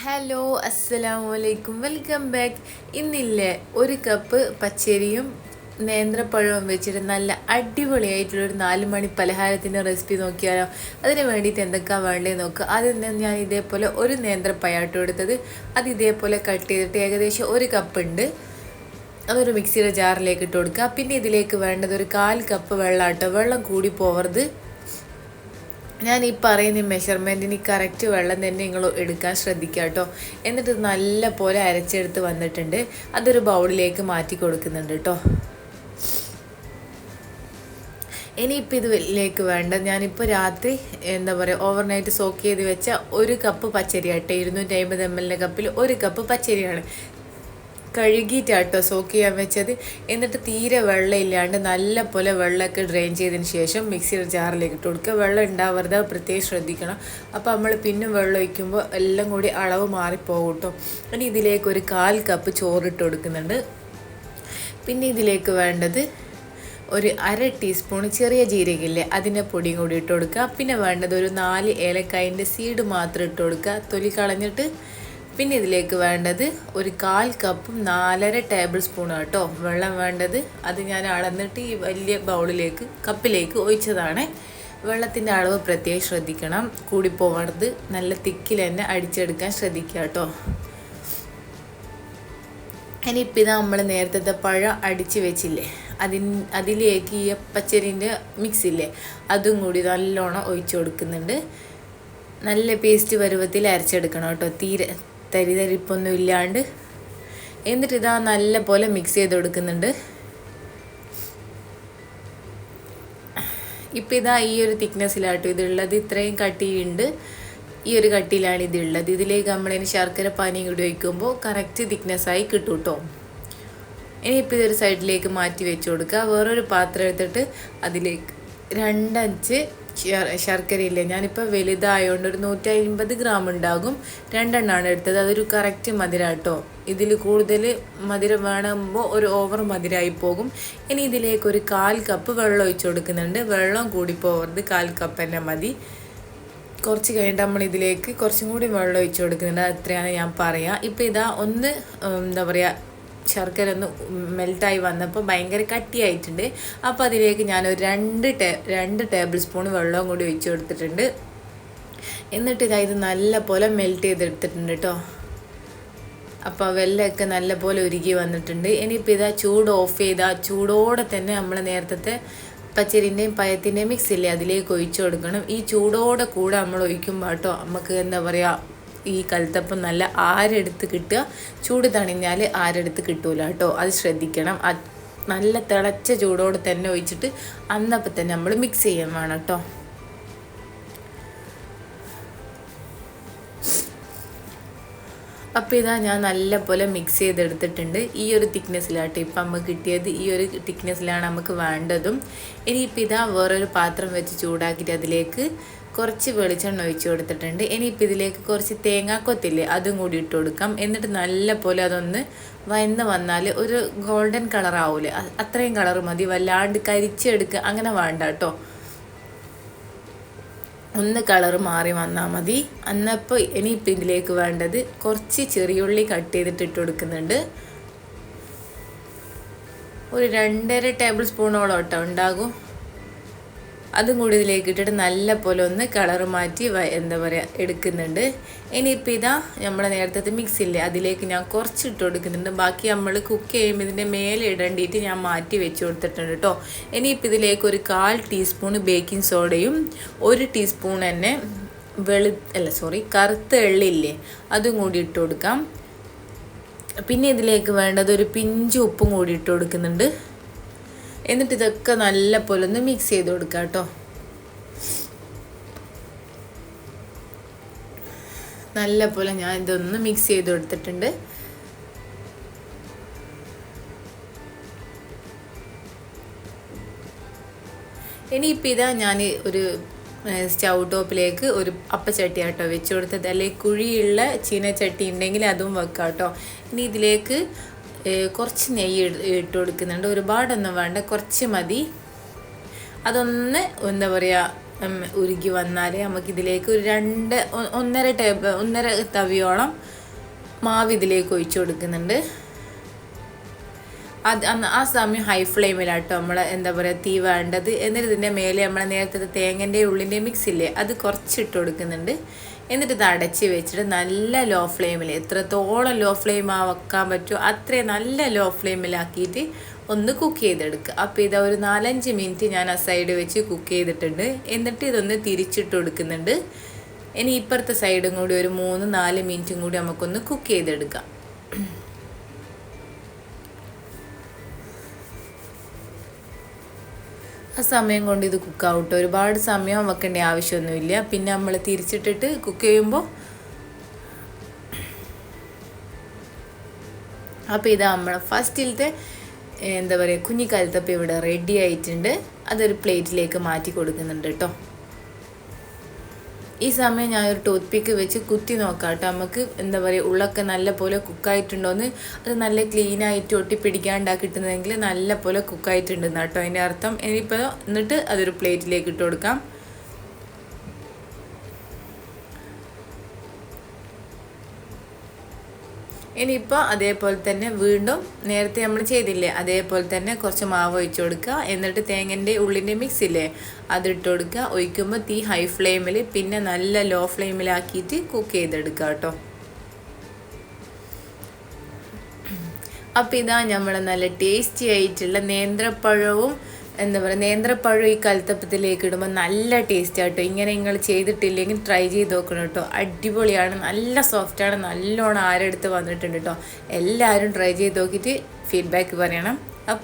Hello അസ്സലാമു അലൈക്കും welcome back. ഇന്നില്ലേ ഒരു കപ്പ് പച്ചരിയും നേന്ത്രപ്പഴവും വെച്ചിട്ട് നല്ല അടിപൊളിയായിട്ടുള്ളൊരു 4 മണി പലഹാരത്തിൻ്റെ റെസിപ്പി നോക്കിയാലോ. അതിന് വേണ്ടിയിട്ട് എന്തൊക്കെയാണ് വേണ്ടത് നോക്കുക. ആദ്യം ഞാൻ ഇതേപോലെ ഒരു നേന്ത്രപ്പഴാട്ടോ എടുത്തത്. അത് ഇതേപോലെ കട്ട് ചെയ്തിട്ട് ഏകദേശം ഒരു കപ്പ് ഉണ്ട്. അതൊരു മിക്സിയുടെ ജാറിലേക്ക് ഇട്ട് കൊടുക്കുക. പിന്നെ ഇതിലേക്ക് വേണ്ടത് ഒരു 1/4 കപ്പ് വെള്ളമാട്ടോ. വെള്ളം കൂടി പോവരുത്. ഞാൻ ഈ പറയുന്ന മെഷർമെൻറ്റിന് കറക്റ്റ് വെള്ളം തന്നെ നിങ്ങൾ എടുക്കാൻ ശ്രദ്ധിക്കുക കേട്ടോ. എന്നിട്ട് നല്ല പോലെ അരച്ചെടുത്ത് വന്നിട്ടുണ്ട്. അതൊരു ബൗളിലേക്ക് മാറ്റി കൊടുക്കുന്നുണ്ട് കേട്ടോ. ഇനിയിപ്പോൾ ഇതിലേക്ക് വേണ്ട ഞാനിപ്പോൾ രാത്രി ഓവർനൈറ്റ് സോക്ക് ചെയ്ത് വെച്ച ഒരു കപ്പ് പച്ചരി ആട്ടെ. 250 ml കപ്പിൽ ഒരു കപ്പ് പച്ചരിയാണ്. കഴുകിയിട്ടാട്ടോ സോക്ക് ചെയ്യാൻ വെച്ചത്. എന്നിട്ട് തീരെ വെള്ളം ഇല്ലാണ്ട് നല്ല പോലെ വെള്ളമൊക്കെ ഡ്രെയിൻ ചെയ്തതിന് ശേഷം മിക്സിയുടെ ജാറിലേക്ക് ഇട്ട് കൊടുക്കുക. വെള്ളം ഉണ്ടാവരുത്, പ്രത്യേകം ശ്രദ്ധിക്കണം. അപ്പോൾ നമ്മൾ പിന്നെ വെള്ളം ഒഴിക്കുമ്പോൾ എല്ലാം കൂടി അളവ് മാറിപ്പോകും കേട്ടോ. ഇനി ഇതിലേക്ക് ഒരു 1/4 കപ്പ് ചോറിട്ട് കൊടുക്കുന്നുണ്ട്. പിന്നെ ഇതിലേക്ക് വേണ്ടത് ഒരു 1/2 ടീസ്പൂൺ ചെറിയ ജീരകമില്ലേ, അതിൻ്റെ പൊടിയും കൂടി ഇട്ട് കൊടുക്കുക. പിന്നെ വേണ്ടത് ഒരു 4 ഏലക്കായൻ്റെ സീഡ് മാത്രം ഇട്ട് കൊടുക്കുക, തൊലി കളഞ്ഞിട്ട്. പിന്നെ ഇതിലേക്ക് വേണ്ടത് ഒരു 1/4 കപ്പും 4.5 ടേബിൾ സ്പൂൺ കേട്ടോ വെള്ളം വേണ്ടത്. അത് ഞാൻ അളന്നിട്ട് ഈ വലിയ കപ്പിലേക്ക് ഒഴിച്ചതാണ്. വെള്ളത്തിൻ്റെ അളവ് പ്രത്യേകം ശ്രദ്ധിക്കണം, കൂടിപ്പോവരുത്. നല്ല തിക്കിൽ തന്നെ അടിച്ചെടുക്കാൻ ശ്രദ്ധിക്കുക കേട്ടോ. ഇനിയിപ്പോൾ ഇത് നമ്മൾ നേരത്തെ പഴം അടിച്ച് വെച്ചില്ലേ, അതിലേക്ക് ഈ പച്ചരിൻ്റെ മിക്സില്ലേ അതും കൂടി നല്ലോണം ഒഴിച്ചു കൊടുക്കുന്നുണ്ട്. നല്ല പേസ്റ്റ് പരുവത്തിൽ അരച്ചെടുക്കണം കേട്ടോ, തീരെ തരിപ്പൊന്നും ഇല്ലാണ്ട്. എന്നിട്ട് ഇതാ നല്ല പോലെ മിക്സ് ചെയ്ത് കൊടുക്കുന്നുണ്ട്. ഇപ്പം ഇതാ ഈ ഒരു തിക്നെസ്സിലാട്ടോ ഇതുള്ളത്. ഇത്രയും കട്ടിയുണ്ട്, ഈ ഒരു കട്ടിയിലാണ് ഇതുള്ളത്. ഇതിലേക്ക് നമ്മളിനി ശർക്കര പാനിയും കൂടി ഒഴിക്കുമ്പോൾ കറക്റ്റ് തിക്നെസ്സായി കിട്ടും കേട്ടോ. ഇനിയിപ്പോൾ ഇതൊരു സൈഡിലേക്ക് മാറ്റി വെച്ച് കൊടുക്കുക. വേറൊരു പാത്രം എടുത്തിട്ട് അതിലേക്ക് 2 ഇഞ്ച് ശർക്കരയില്ലേ, ഞാനിപ്പോൾ വലുതായതുകൊണ്ട് ഒരു 150 ഗ്രാം ഉണ്ടാകും. 2 എണ്ണമാണ് എടുത്തത്. അതൊരു കറക്റ്റ് മധുരം കേട്ടോ. ഇതിൽ കൂടുതൽ മധുരം വേണമ്പോൾ ഒരു ഓവർ മധുരമായി പോകും. ഇനി ഇതിലേക്ക് ഒരു 1/4 കപ്പ് വെള്ളം ഒഴിച്ച് കൊടുക്കുന്നുണ്ട്. വെള്ളം കൂടി പോകരുത്, 1/4 കപ്പ് തന്നെ മതി. കുറച്ച് കഴിഞ്ഞിട്ട് നമ്മൾ ഇതിലേക്ക് കുറച്ചും കൂടി വെള്ളം ഒഴിച്ച് കൊടുക്കുന്നുണ്ട്. അത്രയാണ് ഞാൻ പറയാം. ഇപ്പോൾ ഇതാ ഒന്ന് ശർക്കര ഒന്ന് മെൽറ്റായി വന്നപ്പോൾ ഭയങ്കര കട്ടിയായിട്ടുണ്ട്. അപ്പോൾ അതിലേക്ക് ഞാനൊരു 2 ടേബിൾ സ്പൂൺ വെള്ളവും കൂടി ഒഴിച്ച് കൊടുത്തിട്ടുണ്ട്. എന്നിട്ട് ഇത് നല്ല പോലെ മെൽറ്റ് ചെയ്തെടുത്തിട്ടുണ്ട് കേട്ടോ. അപ്പോൾ വെള്ളമൊക്കെ നല്ല പോലെ ഉരുകി വന്നിട്ടുണ്ട്. ഇനിയിപ്പോൾ ഇതാ ചൂട് ഓഫ് ചെയ്താൽ ചൂടോടെ തന്നെ നമ്മൾ നേരത്തെ പച്ചരിൻ്റെയും പഴത്തിൻ്റെയും മിക്സ് ഇല്ലേ അതിലേക്ക് ഒഴിച്ചു കൊടുക്കണം. ഈ ചൂടോടെ കൂടെ നമ്മൾ ഒഴിക്കുമ്പോൾ കേട്ടോ നമുക്ക് ഈ കലത്തപ്പം നല്ല ആരെടുത്ത് കിട്ടുക. ചൂട് തണിഞ്ഞാൽ ആരെടുത്ത് കിട്ടൂല കേട്ടോ, അത് ശ്രദ്ധിക്കണം. നല്ല തിളച്ച ചൂടോടെ തന്നെ ഒഴിച്ചിട്ട് അന്നപ്പം തന്നെ നമ്മൾ മിക്സ് ചെയ്യാൻ വേണം കേട്ടോ. അപ്പോൾ ഇതാ ഞാൻ നല്ല പോലെ മിക്സ് ചെയ്തെടുത്തിട്ടുണ്ട്. ഈ ഒരു തിക്നെസ്സിലാട്ടോ ഇപ്പം നമുക്ക് കിട്ടിയത്. ഈ ഒരു തിക്നെസ്സിലാണ് നമുക്ക് വേണ്ടതും. ഇനിയിപ്പോൾ ഇതാ വേറൊരു പാത്രം വെച്ച് ചൂടാക്കിയിട്ട് അതിലേക്ക് കുറച്ച് വെളിച്ചെണ്ണ ഒഴിച്ച് കൊടുത്തിട്ടുണ്ട്. ഇനിയിപ്പോൾ ഇതിലേക്ക് കുറച്ച് തേങ്ങാക്കൊത്തില്ലേ അതും കൂടി ഇട്ട് കൊടുക്കാം. എന്നിട്ട് നല്ല പോലെ അതൊന്ന് വന്നാൽ ഒരു ഗോൾഡൻ കളർ ആവൂലേ, അത്രയും കളർ മതി. വല്ലാണ്ട് കരിച്ചെടുക്കുക അങ്ങനെ വേണ്ട കേട്ടോ, ഒന്ന് കളർ മാറി വന്നാൽ മതി. അന്നപ്പോൾ ഇനിയിപ്പോൾ ഇതിലേക്ക് വേണ്ടത് കുറച്ച് ചെറിയുള്ളി കട്ട് ചെയ്തിട്ട് ഇട്ട് കൊടുക്കുന്നുണ്ട്. ഒരു 2.5 ടേബിൾ സ്പൂണോളം കേട്ടോ ഉണ്ടാകും. അതും കൂടി ഇതിലേക്ക് ഇട്ടിട്ട് നല്ല പോലെ ഒന്ന് കളർ മാറ്റി എടുക്കുന്നുണ്ട്. ഇനിയിപ്പോൾ ഇതാ നമ്മൾ നേരത്തെ മിക്സ് ഇല്ലേ അതിലേക്ക് ഞാൻ കുറച്ച് ഇട്ട് കൊടുക്കുന്നുണ്ട്. ബാക്കി നമ്മൾ കുക്ക് ചെയ്യുമ്പോൾ ഇതിൻ്റെ മേലെ ഇടേണ്ടിയിട്ട് ഞാൻ മാറ്റി വെച്ച് കൊടുത്തിട്ടുണ്ട് കേട്ടോ. ഇനിയിപ്പോൾ ഇതിലേക്ക് ഒരു 1/4 ടീസ്പൂൺ ബേക്കിംഗ് സോഡയും 1 ടീസ്പൂൺ തന്നെ കറുത്ത എള്ളില്ലേ അതും കൂടി ഇട്ട് കൊടുക്കാം. പിന്നെ ഇതിലേക്ക് വേണ്ടത് ഒരു പിഞ്ച് ഉപ്പും കൂടി ഇട്ട് കൊടുക്കുന്നുണ്ട്. എന്നിട്ട് ഇതൊക്കെ നല്ല പോലെ ഒന്ന് മിക്സ് ചെയ്ത് കൊടുക്കുക കേട്ടോ. നല്ല പോലെ ഞാൻ ഇതൊന്ന് മിക്സ് ചെയ്ത് കൊടുത്തിട്ടുണ്ട്. ഇനിയിപ്പോൾ ഇതാ ഞാൻ ഒരു സ്റ്റൗ ടോപ്പിലേക്ക് ഒരു അപ്പച്ചട്ടി കേട്ടോ വെച്ച് കൊടുത്തത്. അല്ലെങ്കിൽ കുഴിയുള്ള ചീനച്ചട്ടി ഉണ്ടെങ്കിൽ അതും വെക്കാം കേട്ടോ. ഇനി ഇതിലേക്ക് കുറച്ച് നെയ്യ് ഇട്ട് കൊടുക്കുന്നുണ്ട്. ഒരുപാടൊന്നും വേണ്ട, കുറച്ച് മതി. അതൊന്ന് ഉരുകി വന്നാൽ നമുക്കിതിലേക്ക് ഒരു ഒന്നര തവിയോളം മാവ് ഇതിലേക്ക് ഒഴിച്ചു കൊടുക്കുന്നുണ്ട്. ആ സമയം ഹൈ ഫ്ലെയിമിലാട്ടോ നമ്മൾ എന്താ പറയുക തീ വേണ്ടത്. എന്നിട്ട് ഇതിൻ്റെ മേലെ നമ്മൾ നേരത്തെ തേങ്ങൻ്റെ ഉള്ളിൻ്റെ മിക്സ് ഇല്ലേ അത് കുറച്ചിട്ട് കൊടുക്കുന്നുണ്ട്. എന്നിട്ട് ഇത് അടച്ച് വെച്ചിട്ട് നല്ല ലോ ഫ്ലെയിമിൽ, എത്രത്തോളം ലോ ഫ്ലെയിം വെക്കാൻ പറ്റുമോ അത്രയും നല്ല ലോ ഫ്ലെയിമിലാക്കിയിട്ട് ഒന്ന് കുക്ക് ചെയ്തെടുക്കുക. അപ്പോൾ ഇതാ ഒരു 4-5 മിനിറ്റ് ഞാൻ ആ സൈഡ് വെച്ച് കുക്ക് ചെയ്തിട്ടുണ്ട്. എന്നിട്ട് ഇതൊന്ന് തിരിച്ചിട്ട് കൊടുക്കുന്നുണ്ട്. ഇനി ഇപ്പുറത്തെ സൈഡും കൂടി ഒരു 3-4 മിനിറ്റും കൂടി നമുക്കൊന്ന് കുക്ക് ചെയ്തെടുക്കാം. ആ സമയം കൊണ്ട് ഇത് കുക്കാവട്ടെ. ഒരുപാട് സമയം വെക്കേണ്ട ആവശ്യമൊന്നുമില്ല. പിന്നെ നമ്മൾ തിരിച്ചിട്ടിട്ട് കുക്ക് ചെയ്യുമ്പോൾ അപ്പോൾ ഇതാ നമ്മളെ ഫസ്റ്റിലത്തെ എന്താ പറയുക കുഞ്ഞിക്കലത്തപ്പം ഇവിടെ റെഡി ആയിട്ടുണ്ട്. അതൊരു പ്ലേറ്റിലേക്ക് മാറ്റി കൊടുക്കുന്നുണ്ട് കേട്ടോ. ഈ സമയം ഞാനൊരു ടൂത്ത് പിക്ക് വെച്ച് കുത്തി നോക്കാം കേട്ടോ. നമുക്ക് എന്താ പറയുക ഉള്ളൊക്കെ നല്ല പോലെ കുക്കായിട്ടുണ്ടോയെന്ന്. അത് നല്ല ക്ലീനായിട്ട് ഒട്ടിപ്പിടിക്കാണ്ടാക്കി കിട്ടുന്നതെങ്കിൽ നല്ല പോലെ കുക്കായിട്ടുണ്ടെന്ന് കേട്ടോ അതിൻ്റെ അർത്ഥം. ഇനിയിപ്പോൾ എന്നിട്ട് അതൊരു പ്ലേറ്റിലേക്ക് ഇട്ട് കൊടുക്കാം. ഇനിയിപ്പോൾ അതേപോലെ തന്നെ വീണ്ടും നേരത്തെ നമ്മൾ ചെയ്തില്ലേ അതേപോലെ തന്നെ കുറച്ച് മാവ് ഒഴിച്ചു കൊടുക്കുക. എന്നിട്ട് തേങ്ങൻ്റെ ഉള്ളിൻ്റെ മിക്സ് ഇല്ലേ അതിട്ട് കൊടുക്കുക. ഒഴിക്കുമ്പോൾ തീ ഹൈ ഫ്ലെയിമിൽ പിന്നെ നല്ല ലോ ഫ്ലെയിമിലാക്കിയിട്ട് കുക്ക് ചെയ്തെടുക്കുക കേട്ടോ. അപ്പോൾ ഇതാ നമ്മൾ നല്ല ടേസ്റ്റി ആയിട്ടുള്ള നേന്ത്രപ്പഴവും എന്താ പറയുക നേന്ത്രപ്പഴം ഈ കലത്തപ്പത്തിലേക്ക് ഇടുമ്പോൾ നല്ല ടേസ്റ്റ് ആട്ടോ. ഇങ്ങനെ നിങ്ങൾ ചെയ്തിട്ടില്ലെങ്കിൽ ട്രൈ ചെയ്ത് നോക്കണം കേട്ടോ. അടിപൊളിയാണ്, നല്ല സോഫ്റ്റാണ്, നല്ലോണം ആരെടുത്ത് വന്നിട്ടുണ്ട് കേട്ടോ. എല്ലാവരും ട്രൈ ചെയ്ത് നോക്കിയിട്ട് ഫീഡ്ബാക്ക് പറയണം. അപ്പോൾ